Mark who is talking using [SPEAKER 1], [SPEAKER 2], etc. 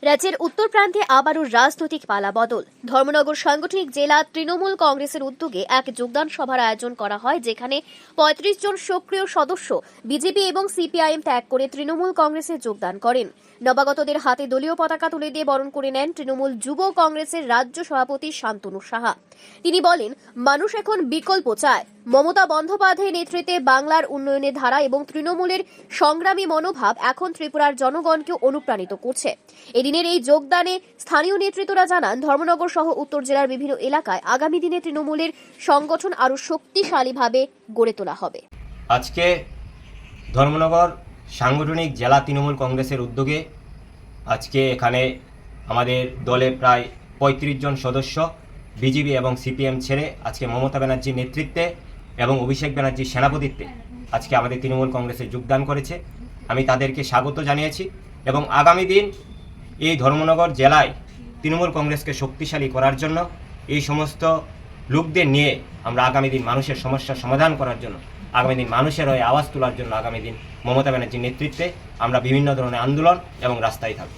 [SPEAKER 1] রাজ্যের উত্তর প্রান্তে আবারও রাজনৈতিক পালাবদল। ধর্মনগর সাংগঠনিক জেলা তৃণমূল কংগ্রেসের উদ্যোগে এক যোগদান সভার আয়োজন করা হয়, যেখানে ৩৫ জন সক্রিয় সদস্য বিজেপি এবং সিপিআইএম ত্যাগ করে তৃণমূল কংগ্রেসে যোগদান করেন। নবাগতদের হাতে দলীয় পতাকা তুলে দিয়ে বরণ করে নেন তৃণমূল যুব কংগ্রেসের রাজ্য সভাপতি শান্তনু সাহা। তিনি বলেন, মানুষ এখন বিকল্প চায়। মমতা বন্দ্যোপাধ্যায়ের নেতৃত্বে বাংলার উন্নয়নের ধারা এবং তৃণমূলের সংগ্রামী মনোভাব এখন ত্রিপুরার জনগণকে অনুপ্রাণিত করছে। এদিনের এই যোগদানে স্থানীয় নেতৃত্বরা জানান, ধর্মনগর সহ উত্তর জেলার বিভিন্ন এলাকায় আগামী দিনে তৃণমূলের সংগঠন আরও শক্তিশালীভাবে গড়ে তোলা হবে।
[SPEAKER 2] আজকে ধর্মনগর সাংগঠনিক জেলা তৃণমূল কংগ্রেসের উদ্যোগে আজকে এখানে আমাদের দলের প্রায় ৩৫ জন সদস্য বিজেপি এবং সিপিএম ছেড়ে আজকে মমতা ব্যানার্জির নেতৃত্বে এবং অভিষেক ব্যানার্জির সেনাপতিত্বে আজকে আমাদের তৃণমূল কংগ্রেসে যোগদান করেছে। আমি তাদেরকে স্বাগত জানিয়েছি এবং আগামী দিন এই ধর্মনগর জেলায় তৃণমূল কংগ্রেসকে শক্তিশালী করার জন্য এই সমস্ত লোকদের নিয়ে আমরা আগামী দিন মানুষের সমস্যার সমাধান করার জন্য, আগামী দিন মানুষের হয়ে আওয়াজ তোলার জন্য আগামী দিন মমতা ব্যানার্জির নেতৃত্বে আমরা বিভিন্ন ধরনের আন্দোলন এবং রাস্তায় থাকব।